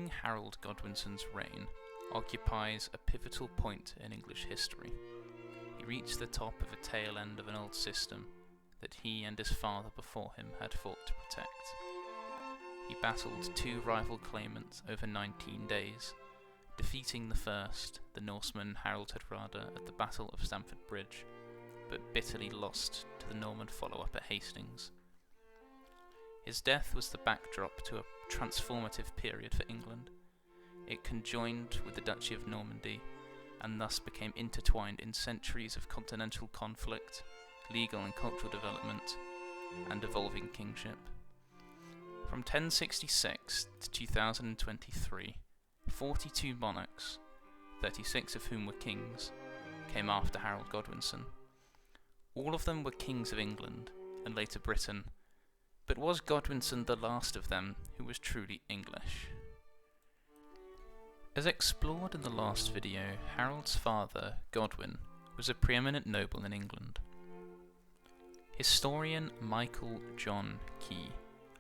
King Harold Godwinson's reign occupies a pivotal point in English history. He reached the top of a tail end of an old system that he and his father before him had fought to protect. He battled two rival claimants over 19 days, defeating the first, the Norseman Harold Hardrada, at the Battle of Stamford Bridge, but bitterly lost to the Norman follow-up at Hastings. His death was the backdrop to a transformative period for England. It conjoined with the Duchy of Normandy, and thus became intertwined in centuries of continental conflict, legal and cultural development, and evolving kingship. From 1066 to 2023, 42 monarchs, 36 of whom were kings, came after Harold Godwinson. All of them were kings of England, and later Britain, but was Godwinson the last of them who was truly English? As explored in the last video, Harold's father, Godwin, was a preeminent noble in England. Historian Michael John Key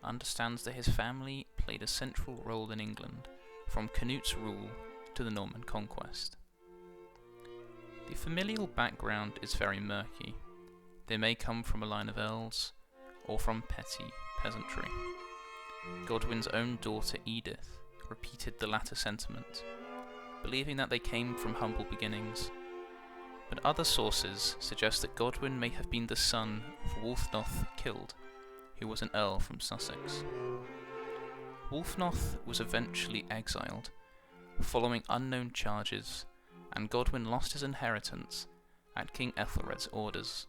understands that his family played a central role in England from Canute's rule to the Norman conquest. The familial background is very murky. They may come from a line of earls or from petty peasantry. Godwin's own daughter Edith repeated the latter sentiment, believing that they came from humble beginnings, but other sources suggest that Godwin may have been the son of Wulfnoth Killed, who was an earl from Sussex. Wulfnoth was eventually exiled, following unknown charges, and Godwin lost his inheritance at King Ethelred's orders.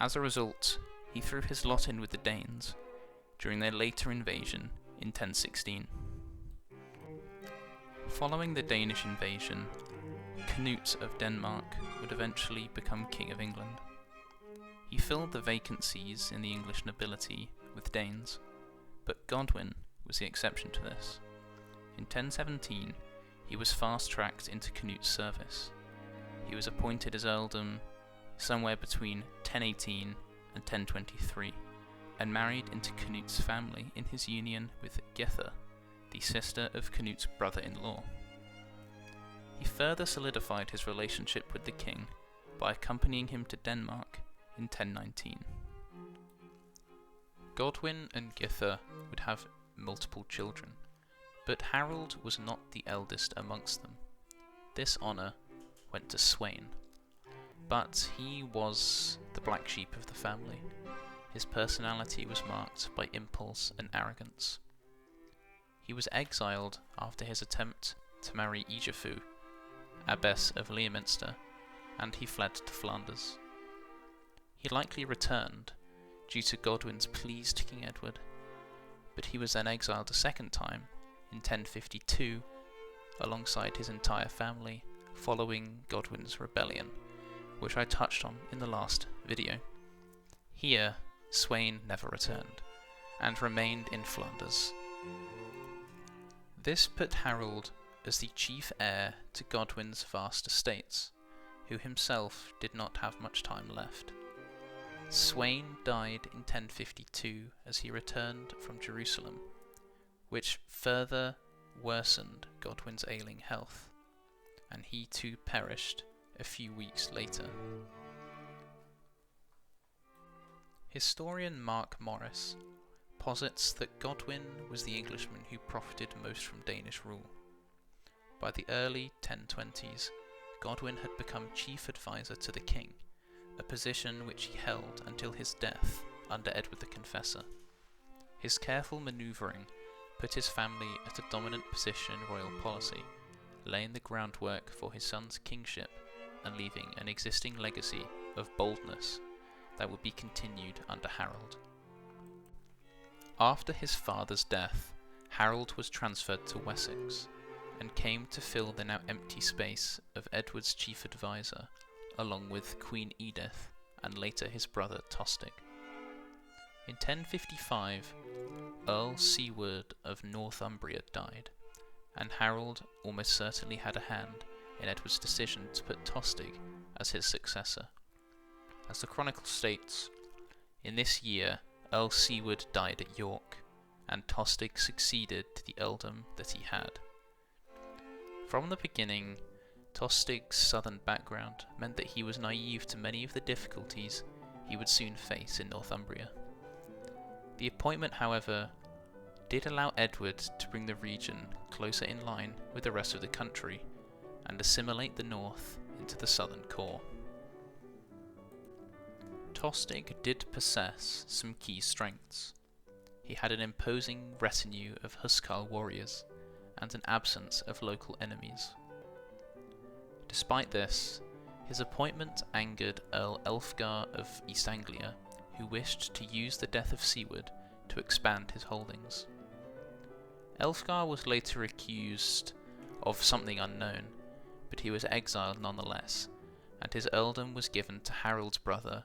As a result, he threw his lot in with the Danes during their later invasion in 1016. Following the Danish invasion, Canute of Denmark would eventually become King of England. He filled the vacancies in the English nobility with Danes, but Godwin was the exception to this. In 1017, he was fast-tracked into Canute's service. He was appointed as earldom somewhere between 1018 and 1023, and married into Canute's family in his union with Githa, the sister of Canute's brother-in-law. He further solidified his relationship with the king by accompanying him to Denmark in 1019. Godwin and Githa would have multiple children, but Harold was not the eldest amongst them. This honour went to Sweyn, but he was the black sheep of the family. His personality was marked by impulse and arrogance. He was exiled after his attempt to marry Egifu, abbess of Leominster, and he fled to Flanders. He likely returned due to Godwin's pleas to King Edward, but he was then exiled a second time in 1052 alongside his entire family following Godwin's rebellion, which I touched on in the last video. Here, Sweyn never returned, and remained in Flanders. This put Harold as the chief heir to Godwin's vast estates, who himself did not have much time left. Sweyn died in 1052 as he returned from Jerusalem, which further worsened Godwin's ailing health, and he too perished a few weeks later. Historian Marc Morris posits that Godwin was the Englishman who profited most from Danish rule. By the early 1020s, Godwin had become chief advisor to the king, a position which he held until his death under Edward the Confessor. His careful manoeuvring put his family at a dominant position in royal policy, laying the groundwork for his son's kingship and leaving an existing legacy of boldness that would be continued under Harold. After his father's death, Harold was transferred to Wessex, and came to fill the now empty space of Edward's chief advisor, along with Queen Edith and later his brother Tostig. In 1055, Earl Siward of Northumbria died, and Harold almost certainly had a hand in Edward's decision to put Tostig as his successor. As the Chronicle states, in this year Earl Siward died at York, and Tostig succeeded to the earldom that he had. From the beginning, Tostig's southern background meant that he was naive to many of the difficulties he would soon face in Northumbria. The appointment, however, did allow Edward to bring the region closer in line with the rest of the country and assimilate the north into the southern core. Tostig did possess some key strengths. He had an imposing retinue of Huscarl warriors and an absence of local enemies. Despite this, his appointment angered Earl Elfgar of East Anglia, who wished to use the death of Siward to expand his holdings. Elfgar was later accused of something unknown, but he was exiled nonetheless, and his earldom was given to Harold's brother,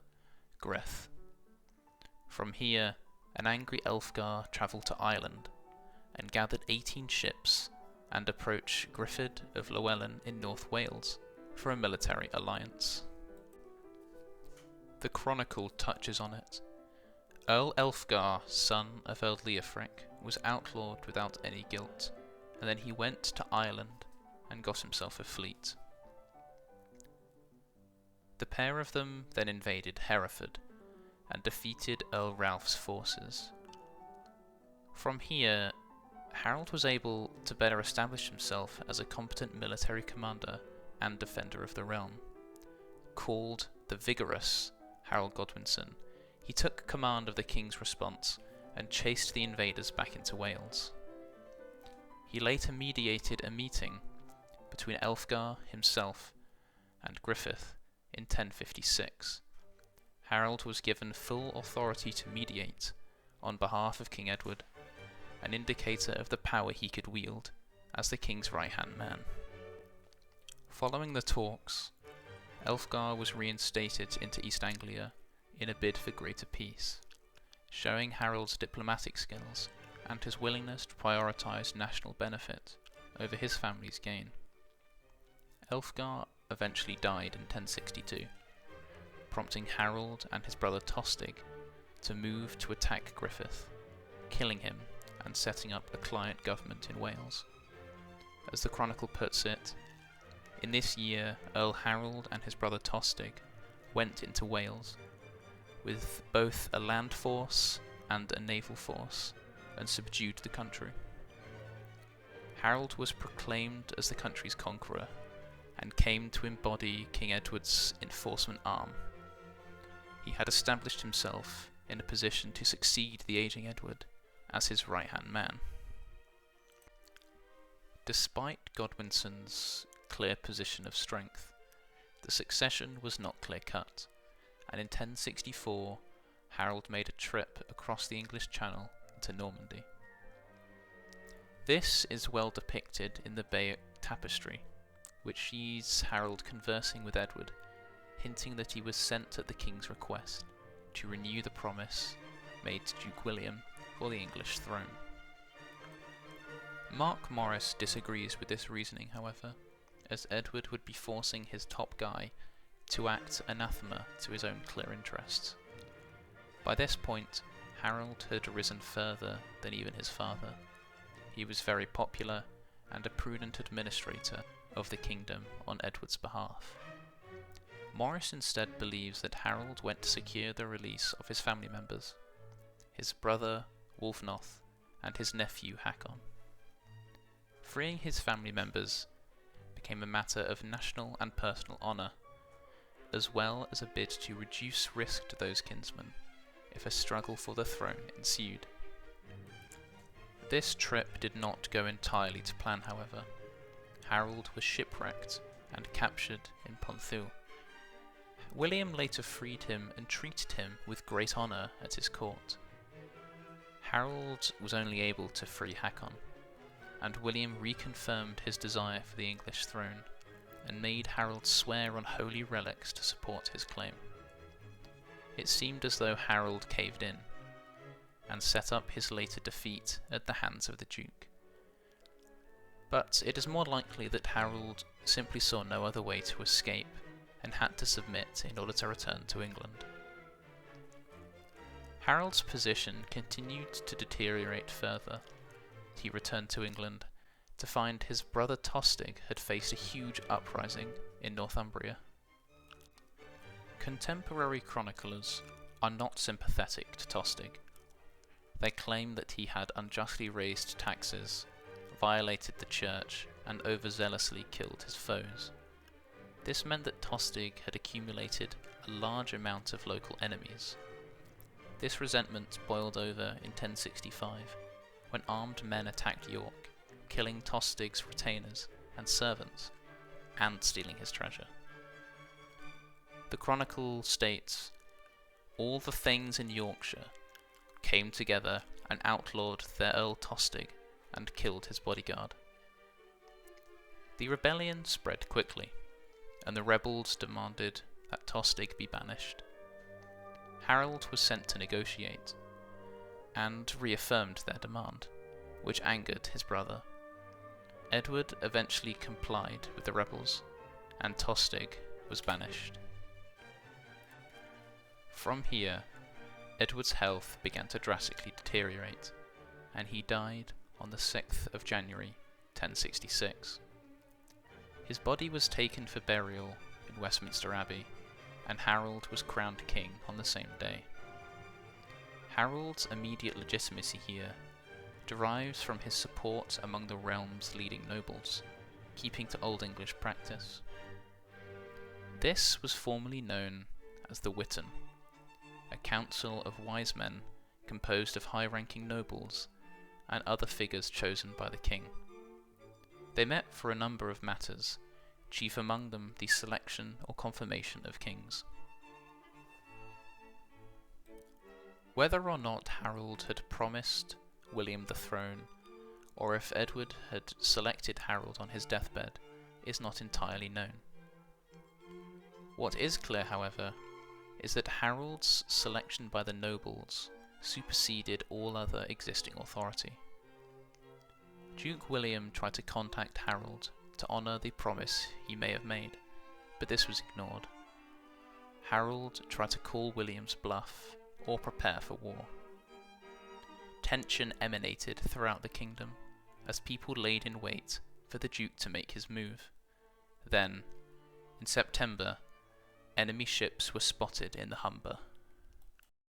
Greth. From here, an angry Elfgar travelled to Ireland and gathered 18 ships and approached Griffith of Llewellyn in North Wales for a military alliance. The Chronicle touches on it. Earl Elfgar, son of Earl Leofric, was outlawed without any guilt, and then he went to Ireland and got himself a fleet. The pair of them then invaded Hereford and defeated Earl Ralph's forces. From here, Harold was able to better establish himself as a competent military commander and defender of the realm. Called the vigorous Harold Godwinson, he took command of the king's response and chased the invaders back into Wales. He later mediated a meeting between Elfgar himself and Griffith in 1056. Harold was given full authority to mediate on behalf of King Edward, an indicator of the power he could wield as the king's right-hand man. Following the talks, Elfgar was reinstated into East Anglia in a bid for greater peace, showing Harold's diplomatic skills and his willingness to prioritise national benefit over his family's gain. Elfgar eventually died in 1062, prompting Harold and his brother Tostig to move to attack Griffith, killing him and setting up a client government in Wales. As the Chronicle puts it, in this year Earl Harold and his brother Tostig went into Wales with both a land force and a naval force and subdued the country. Harold was proclaimed as the country's conqueror and came to embody King Edward's enforcement arm. He had established himself in a position to succeed the aging Edward as his right-hand man. Despite Godwinson's clear position of strength, the succession was not clear-cut, and in 1064 Harold made a trip across the English Channel into Normandy. This is well depicted in the Bayeux Tapestry, which sees Harold conversing with Edward, hinting that he was sent at the king's request to renew the promise made to Duke William for the English throne. Marc Morris disagrees with this reasoning, however, as Edward would be forcing his top guy to act anathema to his own clear interests. By this point, Harold had risen further than even his father. He was very popular and a prudent administrator of the kingdom on Edward's behalf. Morris instead believes that Harold went to secure the release of his family members, his brother Wulfnoth and his nephew Hakon. Freeing his family members became a matter of national and personal honour, as well as a bid to reduce risk to those kinsmen if a struggle for the throne ensued. This trip did not go entirely to plan, however. Harold was shipwrecked and captured in Ponthieu. William later freed him and treated him with great honour at his court. Harold was only able to free Hakon, and William reconfirmed his desire for the English throne and made Harold swear on holy relics to support his claim. It seemed as though Harold caved in and set up his later defeat at the hands of the Duke. But it is more likely that Harold simply saw no other way to escape and had to submit in order to return to England. Harold's position continued to deteriorate further. He returned to England to find his brother Tostig had faced a huge uprising in Northumbria. Contemporary chroniclers are not sympathetic to Tostig. They claim that he had unjustly raised taxes, violated the church, and overzealously killed his foes. This meant that Tostig had accumulated a large amount of local enemies. This resentment boiled over in 1065, when armed men attacked York, killing Tostig's retainers and servants, and stealing his treasure. The Chronicle states, "All the thegns in Yorkshire came together and outlawed their Earl Tostig and killed his bodyguard." The rebellion spread quickly, and the rebels demanded that Tostig be banished. Harold was sent to negotiate, and reaffirmed their demand, which angered his brother. Edward eventually complied with the rebels, and Tostig was banished. From here, Edward's health began to drastically deteriorate, and he died on the 6th of January, 1066. His body was taken for burial in Westminster Abbey, and Harold was crowned king on the same day. Harold's immediate legitimacy here derives from his support among the realm's leading nobles, keeping to Old English practice. This was formerly known as the Witan, a council of wise men composed of high-ranking nobles and other figures chosen by the king. They met for a number of matters, chief among them the selection or confirmation of kings. Whether or not Harold had promised William the throne, or if Edward had selected Harold on his deathbed, is not entirely known. What is clear, however, is that Harold's selection by the nobles superseded all other existing authority. Duke William tried to contact Harold to honour the promise he may have made, but this was ignored. Harold tried to call William's bluff or prepare for war. Tension emanated throughout the kingdom as people laid in wait for the Duke to make his move. Then, in September, enemy ships were spotted in the Humber.